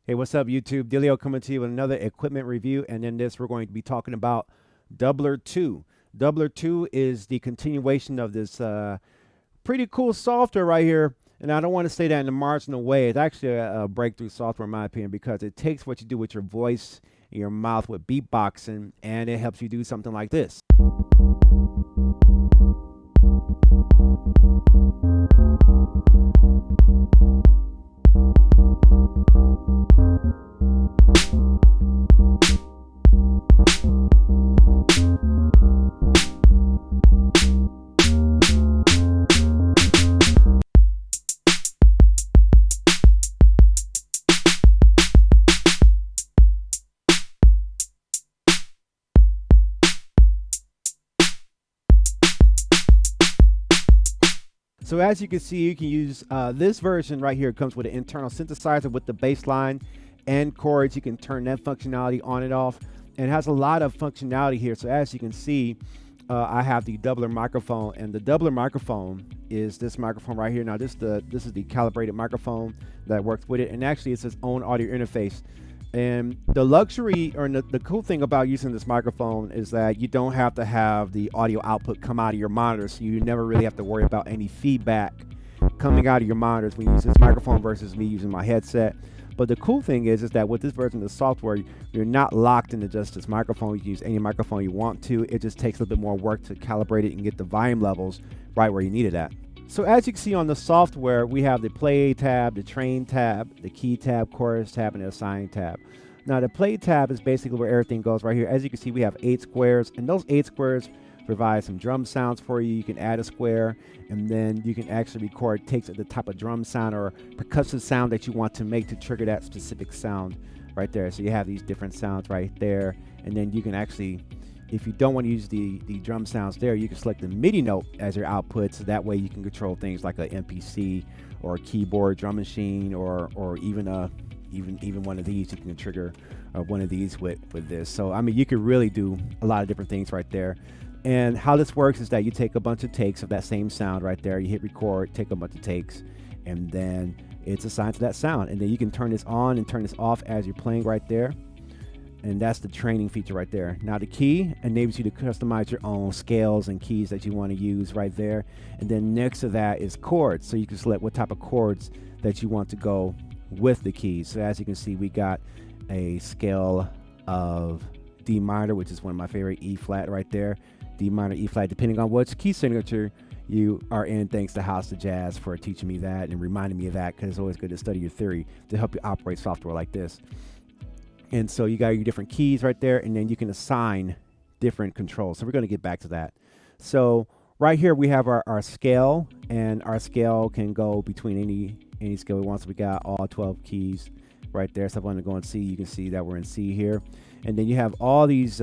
Hey, what's up, YouTube? Delio coming to you with another equipment review. And in this, we're going to be talking about Doubler 2. Doubler 2 is the continuation of this pretty cool software right here. And I don't want to say that in a marginal way. It's actually a breakthrough software, in my opinion, because it takes what you do with your voice and your mouth with beatboxing, and it helps you do something like this. So as you can see, you can use this version right here. It comes with an internal synthesizer with the bass line and chords. You can turn that functionality on and off, and it has a lot of functionality here. So as you can see, I have the doubler microphone, and the doubler microphone is this microphone right here. Now this is the calibrated microphone that works with it, and actually it's its own audio interface. And the luxury, or the cool thing about using this microphone is that you don't have to have the audio output come out of your monitor, so you never really have to worry about any feedback coming out of your monitors when you use this microphone versus me using my headset. But the cool thing is that with this version of the software, you're not locked into just this microphone. You can use any microphone you want to. It just takes a little bit more work to calibrate it and get the volume levels right where you need it at. So as you can see on the software, we have the play tab, the train tab, the key tab, chorus tab, and the assign tab. Now the play tab is basically where everything goes right here. As you can see, we have 8 squares, and those 8 squares provide some drum sounds for you. You can add a square, and then you can actually record takes the type of drum sound or percussive sound that you want to make to trigger that specific sound right there. So you have these different sounds right there, and then you can actually, if you don't want to use the drum sounds there, you can select the Midi note as your output, so that way you can control things like an MPC or a keyboard drum machine, or even one of these. You can trigger one of these with this. So I mean, you could really do a lot of different things right there. And how this works is that you take a bunch of takes of that same sound right there, you hit record, take a bunch of takes, and then it's assigned to that sound. And then you can turn this on and turn this off as you're playing right there. And that's the training feature right there. Now the key enables you to customize your own scales and keys that you want to use right there. And then next to that is chords. So you can select what type of chords that you want to go with the keys. So as you can see, we got a scale of D minor, which is one of my favorite, E flat right there. D minor, E flat, depending on which key signature you are in. Thanks to House of Jazz for teaching me that and reminding me of that, because it's always good to study your theory to help you operate software like this. And so you got your different keys right there, and then you can assign different controls. So we're going to get back to that. So right here we have our scale, and our scale can go between any scale we want. So we got all 12 keys right there. So if I want to go in C, you can see that we're in C here. And then you have all these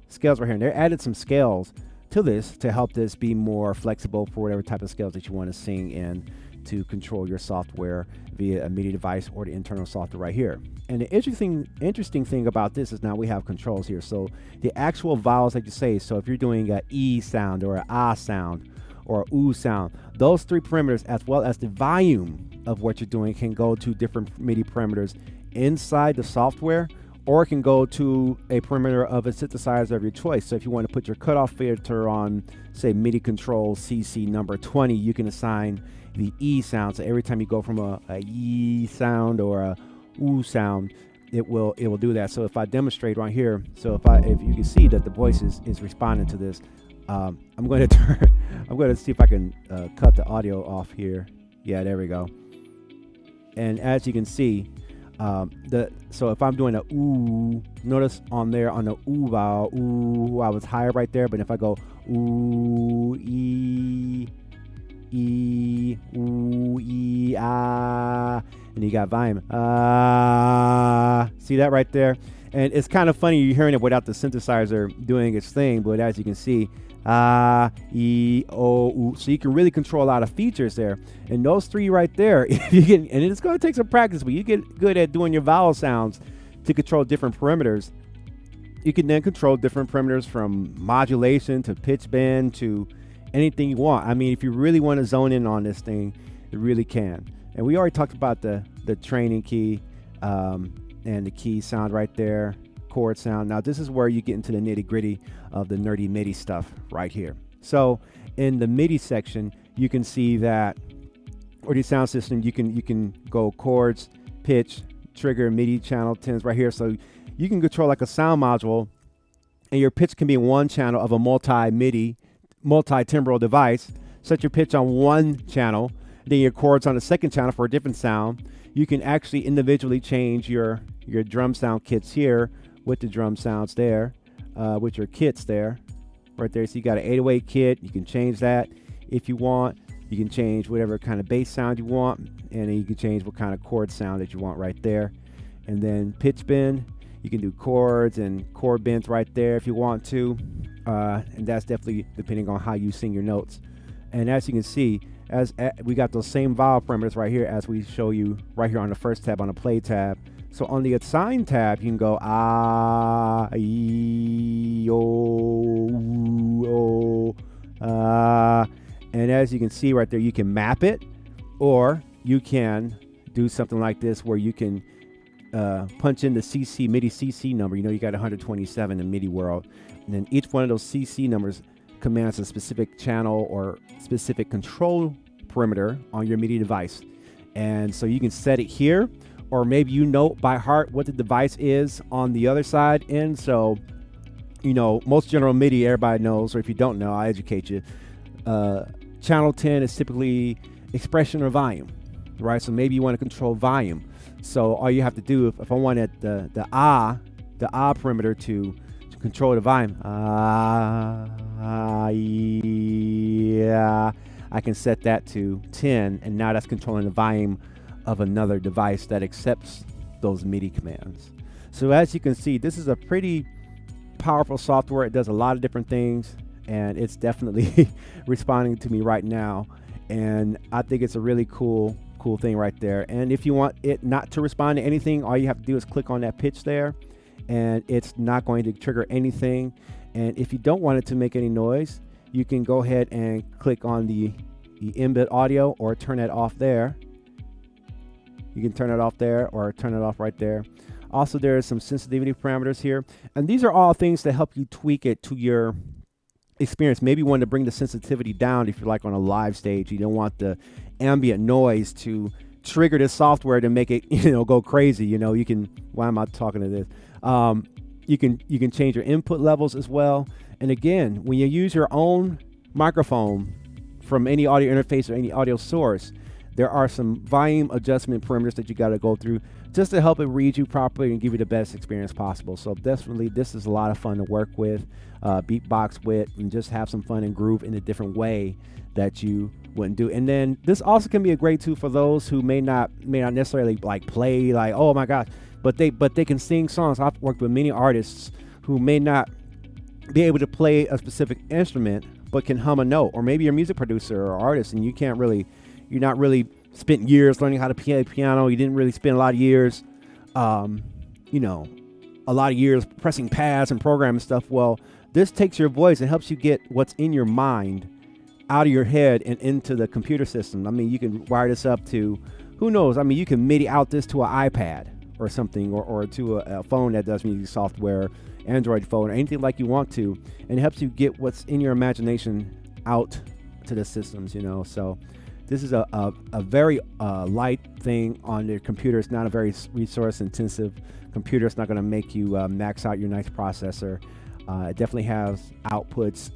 scales right here, and they added some scales to this to help this be more flexible for whatever type of scales that you want to sing in, to control your software via a MIDI device or the internal software right here. And the interesting thing about this is now we have controls here. So the actual vowels that you say, so if you're doing an E sound or an ah sound or a oo sound, those 3 parameters, as well as the volume of what you're doing, can go to different MIDI parameters inside the software, or it can go to a parameter of a synthesizer of your choice. So if you want to put your cutoff filter on, say, MIDI control CC number 20, you can assign the E sound. So every time you go from a E sound or a oo sound, it will do that. So if I demonstrate right here, so if you can see that the voice is responding to this, I'm going to see if I can cut the audio off here. Yeah, there we go. And as you can see, so if I'm doing a ooh, notice on there on the ooh vowel, ooh, I was higher right there, but if I go ooh, e, ooh, e, ah, and you got volume, ah, see that right there? And it's kind of funny you're hearing it without the synthesizer doing its thing, but as you can see, ah, e, o, oo. So you can really control a lot of features there. And those 3 right there, if you can, and it's going to take some practice, but you get good at doing your vowel sounds to control different parameters. You can then control different parameters from modulation to pitch bend to anything you want. I mean, if you really want to zone in on this thing, you really can. And we already talked about the training key. and the key sound right there, chord sound. Now this is where you get into the nitty gritty of the nerdy MIDI stuff right here. So in the MIDI section, you can see that, or the sound system, you can go chords, pitch, trigger, MIDI channel 10s right here. So you can control like a sound module, and your pitch can be in one channel of a multi-timbral device. Set your pitch on one channel, then your chords on the second channel for a different sound. You can actually individually change your drum sound kits here with the drum sounds there, with your kits there, right there. So you got an 808 kit. You can change that if you want. You can change whatever kind of bass sound you want, and then you can change what kind of chord sound that you want right there. And then pitch bend, you can do chords and chord bends right there if you want to, and that's definitely depending on how you sing your notes. And as you can see, we got those same vowel parameters right here as we show you right here on the first tab, on the play tab. So on the assign tab, you can go ah, e, o, ah. And as you can see right there, you can map it, or you can do something like this where you can punch in the MIDI CC number. You know, you got 127 in MIDI world. And then each one of those CC numbers commands a specific channel or specific control perimeter on your MIDI device. And so you can set it here, or maybe you know by heart what the device is on the other side. And so, you know, most general MIDI, everybody knows, or if you don't know, I'll educate you. Channel 10 is typically expression or volume, right? So maybe you want to control volume. So all you have to do, if I wanted the ah perimeter to control the volume, yeah, I can set that to 10, and now that's controlling the volume of another device that accepts those MIDI commands. So as you can see, this is a pretty powerful software. It does a lot of different things, and it's definitely responding to me right now. And I think it's a really cool thing right there. And if you want it not to respond to anything, all you have to do is click on that pitch there, and it's not going to trigger anything. And if you don't want it to make any noise, you can go ahead and click on the input audio, or turn it off there. You can turn it off there, or turn it off right there. Also, there are some sensitivity parameters here, and these are all things to help you tweak it to your experience. Maybe you want to bring the sensitivity down if you're like on a live stage. You don't want the ambient noise to trigger this software to make it, you know, go crazy. You know, you can, why am I talking to this? You can change your input levels as well. And again, when you use your own microphone from any audio interface or any audio source, there are some volume adjustment parameters that you got to go through just to help it read you properly and give you the best experience possible. So definitely, this is a lot of fun to work with, beatbox with, and just have some fun and groove in a different way that you wouldn't do. And then this also can be a great tool for those who may not necessarily like play, like, oh my gosh, but they can sing songs. I've worked with many artists who may not be able to play a specific instrument but can hum a note. Or maybe you're a music producer or artist and you're not really spent years learning how to play piano. You didn't really spend a lot of years, pressing pads and programming stuff. Well, this takes your voice and helps you get what's in your mind out of your head and into the computer system. I mean, you can wire this up to, who knows? I mean, you can MIDI out this to an iPad or something, or to a phone that does music software, Android phone, or anything like you want to, and it helps you get what's in your imagination out to the systems, you know. So this is a very light thing on your computer. It's not a very resource intensive computer. It's not going to make you max out your nice processor. It definitely has outputs.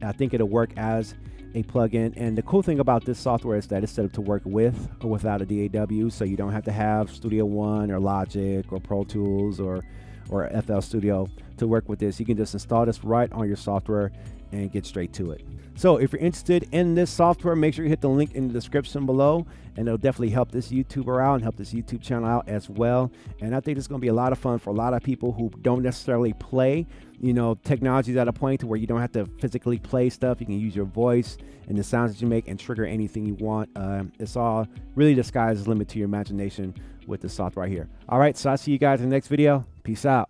I think it'll work as a plugin. And the cool thing about this software is that it's set up to work with or without a DAW, so you don't have to have Studio One or Logic or Pro Tools or FL Studio to work with this. You can just install this right on your software and get straight to it. So if you're interested in this software, make sure you hit the link in the description below, and it'll definitely help this YouTuber out and help this YouTube channel out as well. And I think it's going to be a lot of fun for a lot of people who don't necessarily play. You know, technology is at a point to where you don't have to physically play stuff. You can use your voice and the sounds that you make and trigger anything you want. It's all really, the sky's the limit to your imagination with this software right here. All right, so I'll see you guys in the next video. Peace out.